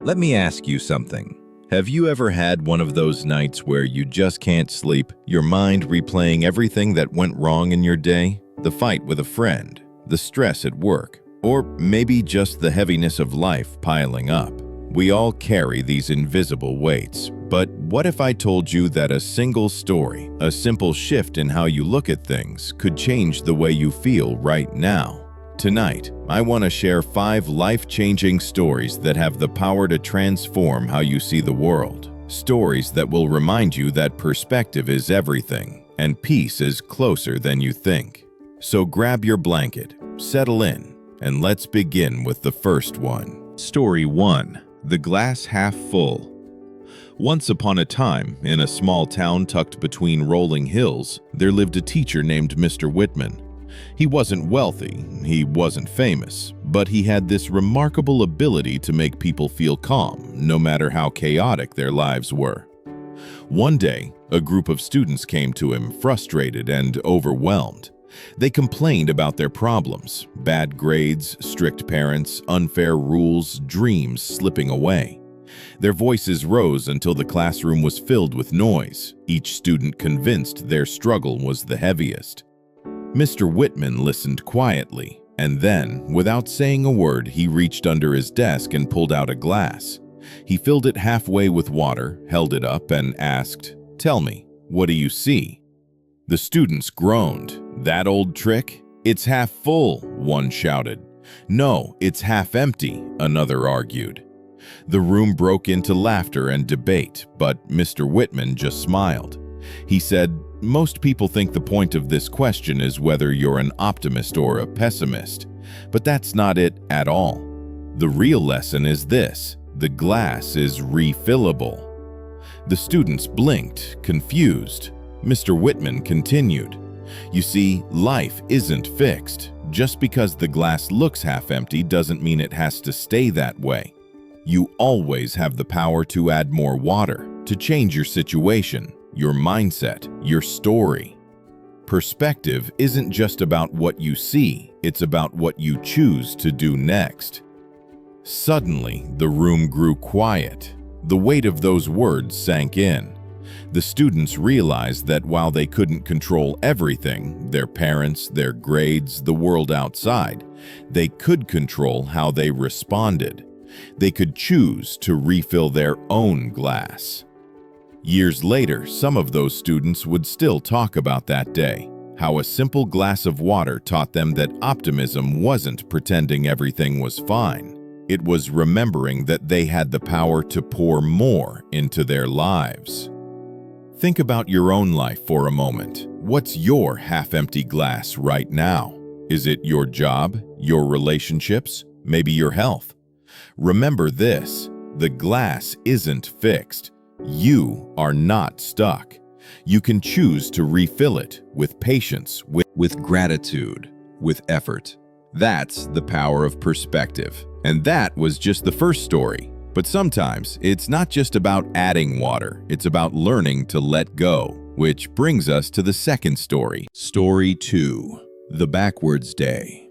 Let me ask you something. Have you ever had one of those nights where you just can't sleep, your mind replaying everything that went wrong in your day? The fight with a friend, the stress at work, or maybe just the heaviness of life piling up? We all carry these invisible weights, but what if I told you that a single story, a simple shift in how you look at things, could change the way you feel right now? Tonight, I want to share 5 life-changing stories that have the power to transform how you see the world. Stories that will remind you that perspective is everything, and peace is closer than you think. So grab your blanket, settle in, and let's begin with the first one. Story 1. The Glass Half Full. Once upon a time, in a small town tucked between rolling hills, there lived a teacher named Mr. Whitman. He wasn't wealthy, he wasn't famous, but he had this remarkable ability to make people feel calm, no matter how chaotic their lives were. One day, a group of students came to him frustrated and overwhelmed. They complained about their problems: bad grades, strict parents, unfair rules, dreams slipping away. Their voices rose until the classroom was filled with noise, each student convinced their struggle was the heaviest. Mr. Whitman listened quietly, and then, without saying a word, he reached under his desk and pulled out a glass. He filled it halfway with water, held it up, and asked, "Tell me, what do you see?" The students groaned. "That old trick? It's half full," one shouted. "No, it's half empty," another argued. The room broke into laughter and debate, but Mr. Whitman just smiled. He said, "Most people think the point of this question is whether you're an optimist or a pessimist, but that's not it at all. The real lesson is this: the glass is refillable." The students blinked, confused. Mr. Whitman continued, "You see, life isn't fixed. Just because the glass looks half empty doesn't mean it has to stay that way. You always have the power to add more water, to change your situation, your mindset, your story. Perspective isn't just about what you see, it's about what you choose to do next." Suddenly, the room grew quiet. The weight of those words sank in. The students realized that while they couldn't control everything, their parents, their grades, the world outside, they could control how they responded. They could choose to refill their own glass. Years later, some of those students would still talk about that day, how a simple glass of water taught them that optimism wasn't pretending everything was fine. It was remembering that they had the power to pour more into their lives. Think about your own life for a moment. What's your half-empty glass right now? Is it your job, your relationships, maybe your health? Remember this: the glass isn't fixed. You are not stuck. You can choose to refill it with patience, with gratitude, with effort. That's the power of perspective. And that was just the first story. But sometimes it's not just about adding water, it's about learning to let go. Which brings us to the second story. Story 2. The Backwards Day.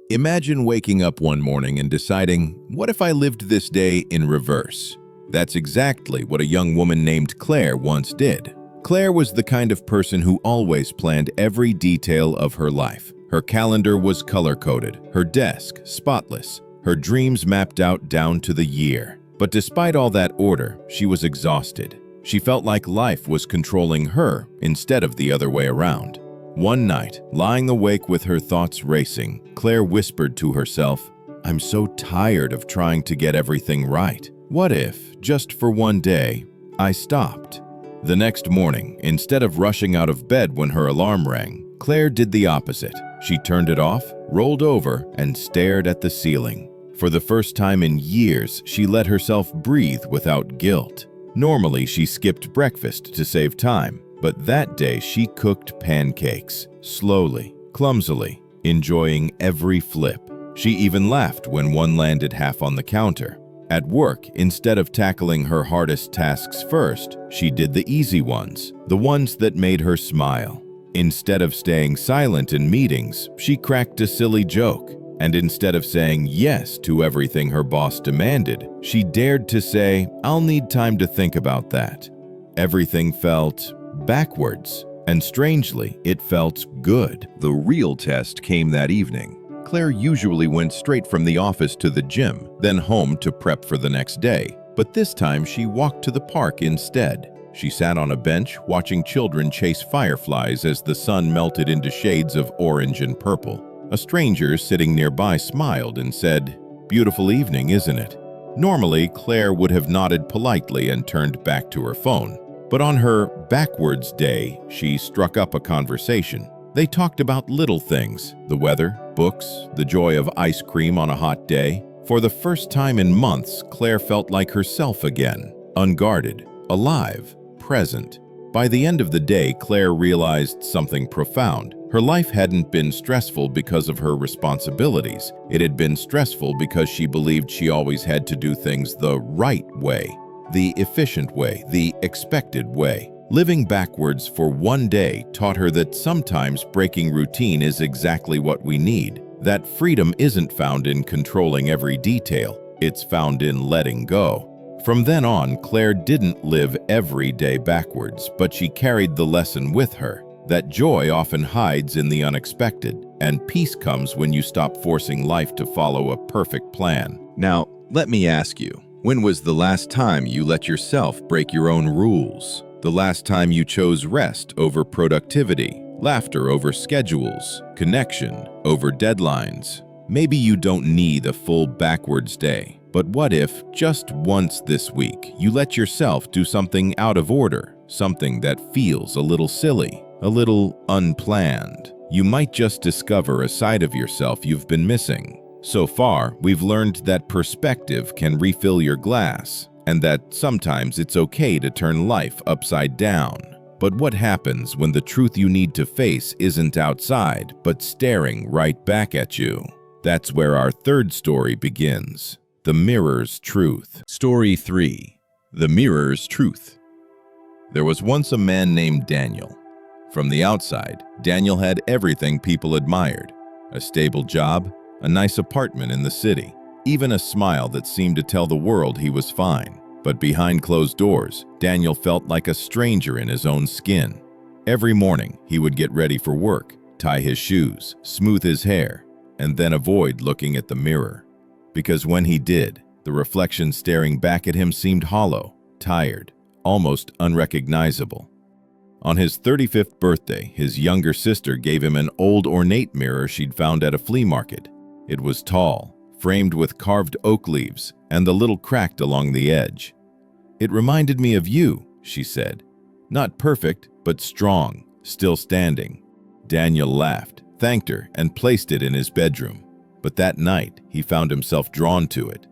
Imagine waking up one morning and deciding, what if I lived this day in reverse? That's exactly what a young woman named Claire once did. Claire was the kind of person who always planned every detail of her life. Her calendar was color-coded, her desk spotless, her dreams mapped out down to the year. But despite all that order, she was exhausted. She felt like life was controlling her instead of the other way around. One night, lying awake with her thoughts racing, Claire whispered to herself, "I'm so tired of trying to get everything right. What if, just for one day, I stopped?" The next morning, instead of rushing out of bed when her alarm rang, Claire did the opposite. She turned it off, rolled over, and stared at the ceiling. For the first time in years, she let herself breathe without guilt. Normally, she skipped breakfast to save time, but that day she cooked pancakes, slowly, clumsily, enjoying every flip. She even laughed when one landed half on the counter. At work, instead of tackling her hardest tasks first, she did the easy ones, the ones that made her smile. Instead of staying silent in meetings, she cracked a silly joke. And instead of saying yes to everything her boss demanded, she dared to say, "I'll need time to think about that." Everything felt backwards, and strangely, it felt good. The real test came that evening. Claire usually went straight from the office to the gym, then home to prep for the next day. But this time she walked to the park instead. She sat on a bench watching children chase fireflies as the sun melted into shades of orange and purple. A stranger sitting nearby smiled and said, "Beautiful evening, isn't it?" Normally, Claire would have nodded politely and turned back to her phone. But on her backwards day, she struck up a conversation. They talked about little things: the weather, books, the joy of ice cream on a hot day. For the first time in months, Claire felt like herself again, unguarded, alive, present. By the end of the day, Claire realized something profound. Her life hadn't been stressful because of her responsibilities. It had been stressful because she believed she always had to do things the right way, the efficient way, the expected way. Living backwards for one day taught her that sometimes breaking routine is exactly what we need. That freedom isn't found in controlling every detail. It's found in letting go. From then on, Claire didn't live every day backwards, but she carried the lesson with her. That joy often hides in the unexpected, and peace comes when you stop forcing life to follow a perfect plan. Now, let me ask you, when was the last time you let yourself break your own rules? The last time you chose rest over productivity, laughter over schedules, connection over deadlines? Maybe you don't need a full backwards day, but what if, just once this week, you let yourself do something out of order, something that feels a little silly, a little unplanned? You might just discover a side of yourself you've been missing. So far, we've learned that perspective can refill your glass, and that sometimes it's okay to turn life upside down. But what happens when the truth you need to face isn't outside, but staring right back at you? That's where our third story begins. The Mirror's Truth. Story 3. The Mirror's Truth. There was once a man named Daniel. From the outside, Daniel had everything people admired: a stable job, a nice apartment in the city, even a smile that seemed to tell the world he was fine. But behind closed doors, Daniel felt like a stranger in his own skin. Every morning, he would get ready for work, tie his shoes, smooth his hair, and then avoid looking at the mirror. Because when he did, the reflection staring back at him seemed hollow, tired, almost unrecognizable. On his 35th birthday, his younger sister gave him an old ornate mirror she'd found at a flea market. It was tall, framed with carved oak leaves, and a little cracked along the edge. "It reminded me of you," she said. "Not perfect, but strong, still standing." Daniel laughed, thanked her, and placed it in his bedroom. But that night, he found himself drawn to it.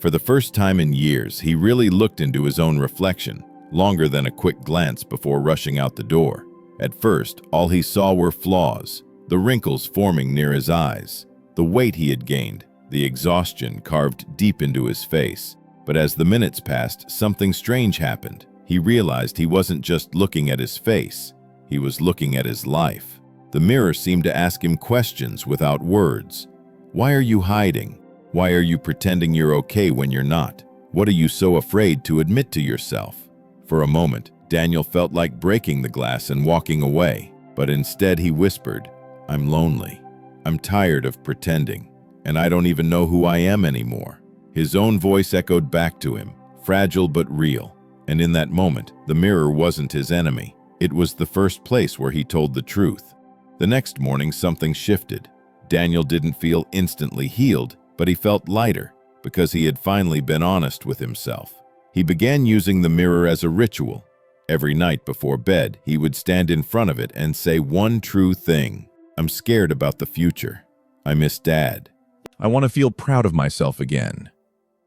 For the first time in years, he really looked into his own reflection, longer than a quick glance before rushing out the door. At first, all he saw were flaws, the wrinkles forming near his eyes, the weight he had gained, the exhaustion carved deep into his face. But as the minutes passed, something strange happened. He realized he wasn't just looking at his face, he was looking at his life. The mirror seemed to ask him questions without words. Why are you hiding? Why are you pretending you're okay when you're not? What are you so afraid to admit to yourself? For a moment, Daniel felt like breaking the glass and walking away, but instead he whispered, "I'm lonely. I'm tired of pretending, and I don't even know who I am anymore." His own voice echoed back to him, fragile but real. And in that moment, the mirror wasn't his enemy. It was the first place where he told the truth. The next morning, something shifted. Daniel didn't feel instantly healed, but he felt lighter because he had finally been honest with himself. He began using the mirror as a ritual. Every night before bed, he would stand in front of it and say one true thing: "I'm scared about the future. I miss Dad. I want to feel proud of myself again."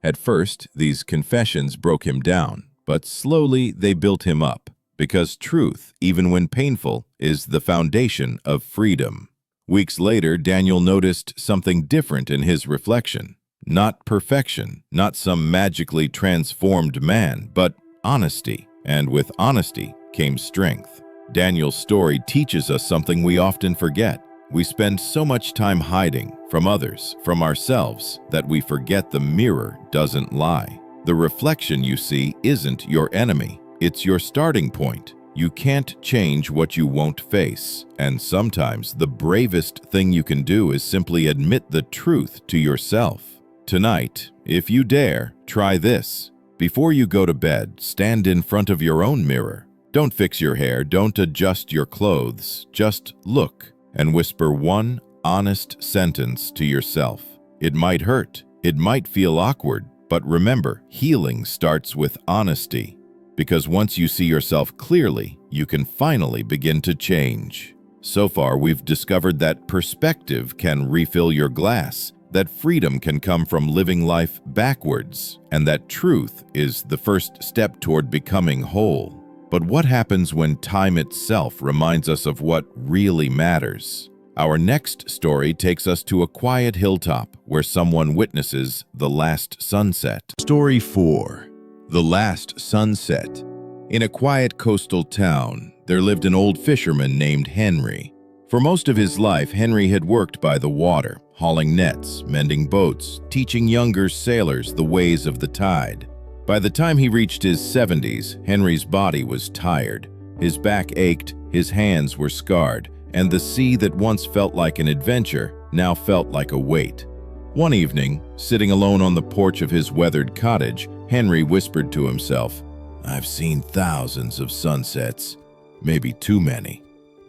At first, these confessions broke him down, but slowly they built him up, because truth, even when painful, is the foundation of freedom. Weeks later, Daniel noticed something different in his reflection. Not perfection, not some magically transformed man, but honesty. And with honesty came strength. Daniel's story teaches us something we often forget. We spend so much time hiding from others, from ourselves, that we forget the mirror doesn't lie. The reflection you see isn't your enemy. It's your starting point. You can't change what you won't face. And sometimes the bravest thing you can do is simply admit the truth to yourself. Tonight, if you dare, try this. Before you go to bed, stand in front of your own mirror. Don't fix your hair, don't adjust your clothes. Just look and whisper one honest sentence to yourself. It might hurt, it might feel awkward, but remember, healing starts with honesty. Because once you see yourself clearly, you can finally begin to change. So far, we've discovered that perspective can refill your glass, that freedom can come from living life backwards, and that truth is the first step toward becoming whole. But what happens when time itself reminds us of what really matters? Our next story takes us to a quiet hilltop where someone witnesses the last sunset. Story 4. The Last Sunset. In a quiet coastal town, there lived an old fisherman named Henry. For most of his life, Henry had worked by the water, hauling nets, mending boats, teaching younger sailors the ways of the tide. By the time he reached his 70s, Henry's body was tired. His back ached, his hands were scarred, and the sea that once felt like an adventure now felt like a weight. One evening, sitting alone on the porch of his weathered cottage, Henry whispered to himself, "I've seen thousands of sunsets, maybe too many."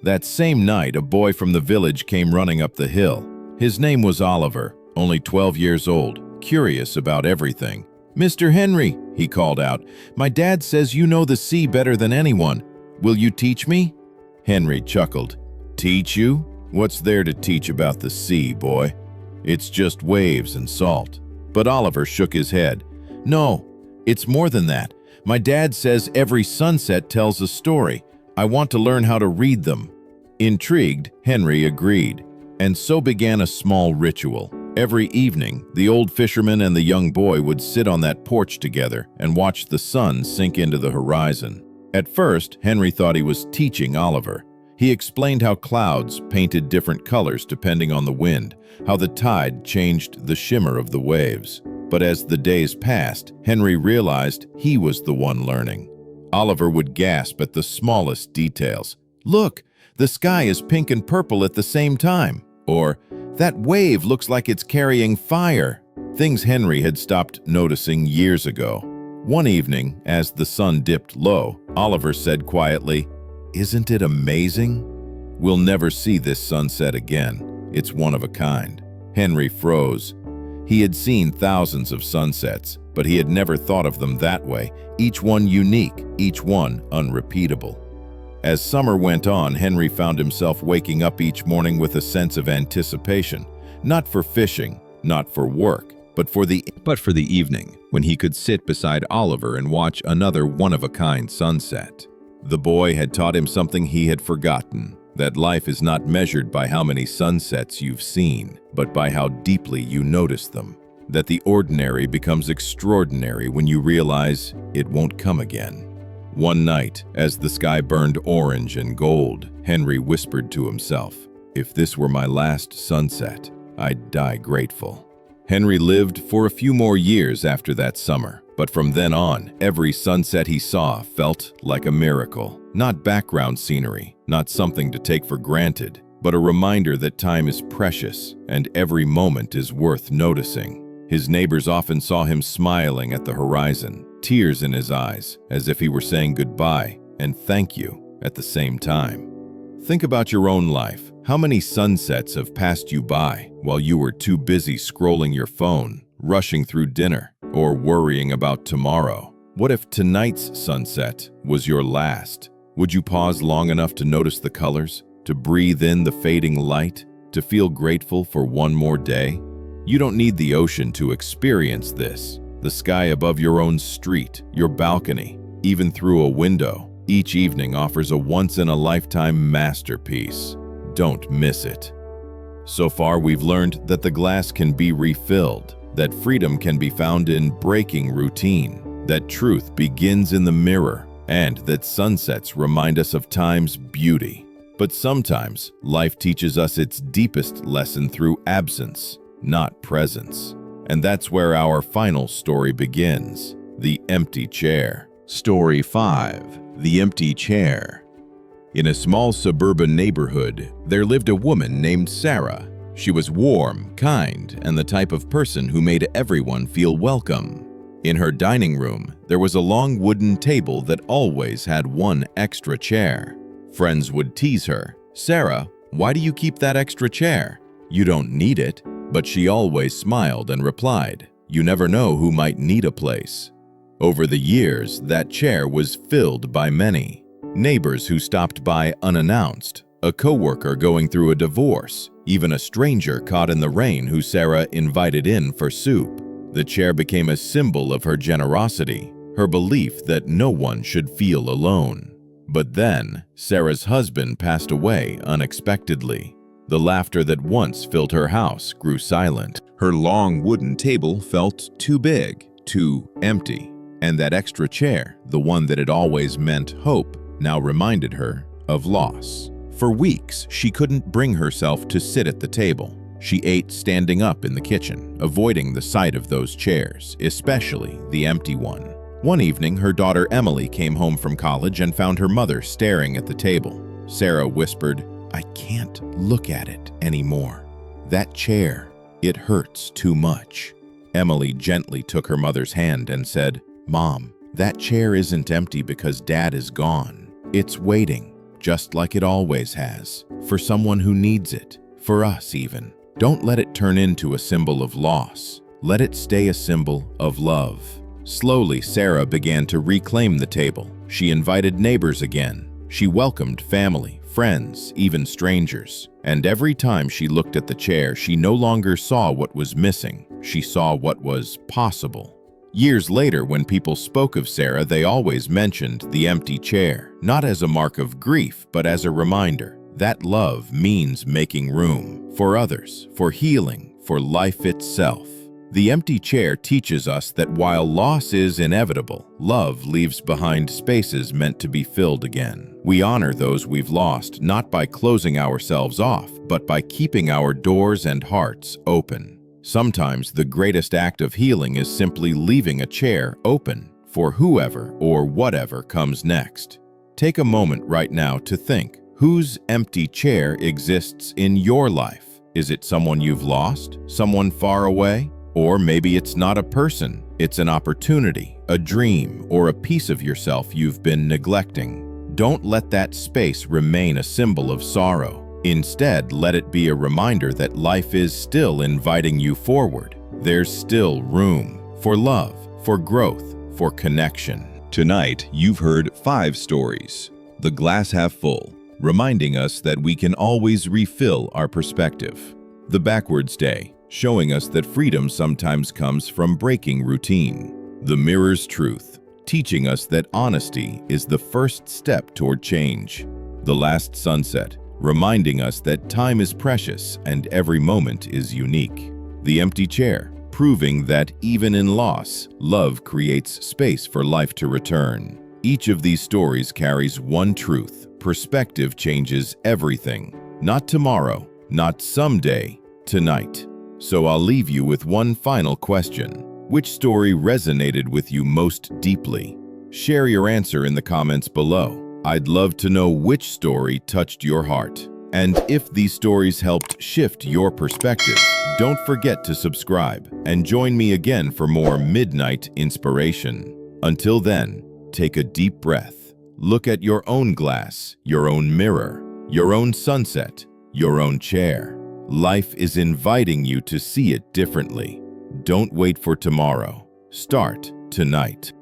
That same night, a boy from the village came running up the hill. His name was Oliver, only 12 years old, curious about everything. "Mr. Henry," he called out, "my dad says you know the sea better than anyone. Will you teach me?" Henry chuckled. "Teach you? What's there to teach about the sea, boy? It's just waves and salt." But Oliver shook his head. "No, it's more than that. My dad says every sunset tells a story. I want to learn how to read them." Intrigued, Henry agreed, and so began a small ritual. Every evening, the old fisherman and the young boy would sit on that porch together and watch the sun sink into the horizon. At first, Henry thought he was teaching Oliver. He explained how clouds painted different colors depending on the wind, how the tide changed the shimmer of the waves. But as the days passed, Henry realized he was the one learning. Oliver would gasp at the smallest details. "Look, the sky is pink and purple at the same time." Or, "That wave looks like it's carrying fire." Things Henry had stopped noticing years ago. One evening, as the sun dipped low, Oliver said quietly, "Isn't it amazing? We'll never see this sunset again. It's one of a kind." Henry froze. He had seen thousands of sunsets, but he had never thought of them that way, each one unique, each one unrepeatable. As summer went on, Henry found himself waking up each morning with a sense of anticipation, not for fishing, not for work, but for the evening, when he could sit beside Oliver and watch another one-of-a-kind sunset. The boy had taught him something he had forgotten, that life is not measured by how many sunsets you've seen, but by how deeply you notice them. That the ordinary becomes extraordinary when you realize it won't come again. One night, as the sky burned orange and gold, Henry whispered to himself, "If this were my last sunset, I'd die grateful." Henry lived for a few more years after that summer, but from then on, every sunset he saw felt like a miracle. Not background scenery, not something to take for granted, but a reminder that time is precious and every moment is worth noticing. His neighbors often saw him smiling at the horizon, tears in his eyes, as if he were saying goodbye and thank you at the same time. Think about your own life. How many sunsets have passed you by while you were too busy scrolling your phone, rushing through dinner, or worrying about tomorrow? What if tonight's sunset was your last? Would you pause long enough to notice the colors, to breathe in the fading light, to feel grateful for one more day? You don't need the ocean to experience this. The sky above your own street, your balcony, even through a window, each evening offers a once-in-a-lifetime masterpiece. Don't miss it. So far, we've learned that the glass can be refilled, that freedom can be found in breaking routine, that truth begins in the mirror, and that sunsets remind us of time's beauty. But sometimes life teaches us its deepest lesson through absence, not presence. And that's where our final story begins, the empty chair. Story 5, The Empty Chair. In a small suburban neighborhood, there lived a woman named Sarah. She was warm, kind, and the type of person who made everyone feel welcome. In her dining room, there was a long wooden table that always had one extra chair. Friends would tease her, "Sarah, why do you keep that extra chair? You don't need it." But she always smiled and replied, "You never know who might need a place." Over the years, that chair was filled by many. Neighbors who stopped by unannounced, a coworker going through a divorce, even a stranger caught in the rain who Sarah invited in for soup. The chair became a symbol of her generosity, her belief that no one should feel alone. But then, Sarah's husband passed away unexpectedly. The laughter that once filled her house grew silent. Her long wooden table felt too big, too empty. And that extra chair, the one that had always meant hope, now reminded her of loss. For weeks, she couldn't bring herself to sit at the table. She ate standing up in the kitchen, avoiding the sight of those chairs, especially the empty one. One evening, her daughter Emily came home from college and found her mother staring at the table. Sarah whispered, "I can't look at it anymore. That chair, it hurts too much." Emily gently took her mother's hand and said, "Mom, that chair isn't empty because Dad is gone. It's waiting, just like it always has, for someone who needs it, for us even. Don't let it turn into a symbol of loss. Let it stay a symbol of love." Slowly, Sarah began to reclaim the table. She invited neighbors again. She welcomed family, friends, even strangers. And every time she looked at the chair, she no longer saw what was missing. She saw what was possible. Years later, when people spoke of Sarah, they always mentioned the empty chair, not as a mark of grief, but as a reminder that love means making room for others, for healing, for life itself. The empty chair teaches us that while loss is inevitable, love leaves behind spaces meant to be filled again. We honor those we've lost not by closing ourselves off, but by keeping our doors and hearts open. Sometimes the greatest act of healing is simply leaving a chair open for whoever or whatever comes next. Take a moment right now to think, whose empty chair exists in your life? Is it someone you've lost? Someone far away? Or maybe it's not a person, it's an opportunity, a dream, or a piece of yourself you've been neglecting. Don't let that space remain a symbol of sorrow. Instead, let it be a reminder that life is still inviting you forward. There's still room for love, for growth, for connection. Tonight, you've heard 5 stories. The glass half full, reminding us that we can always refill our perspective. The backwards day, showing us that freedom sometimes comes from breaking routine. The mirror's truth, teaching us that honesty is the first step toward change. The last sunset, reminding us that time is precious and every moment is unique. The empty chair, proving that even in loss, love creates space for life to return. Each of these stories carries one truth: perspective changes everything. Not tomorrow, not someday, tonight. So I'll leave you with one final question. Which story resonated with you most deeply? Share your answer in the comments below. I'd love to know which story touched your heart. And if these stories helped shift your perspective, don't forget to subscribe and join me again for more Midnight Inspiration. Until then, take a deep breath. Look at your own glass, your own mirror, your own sunset, your own chair. Life is inviting you to see it differently. Don't wait for tomorrow. Start tonight.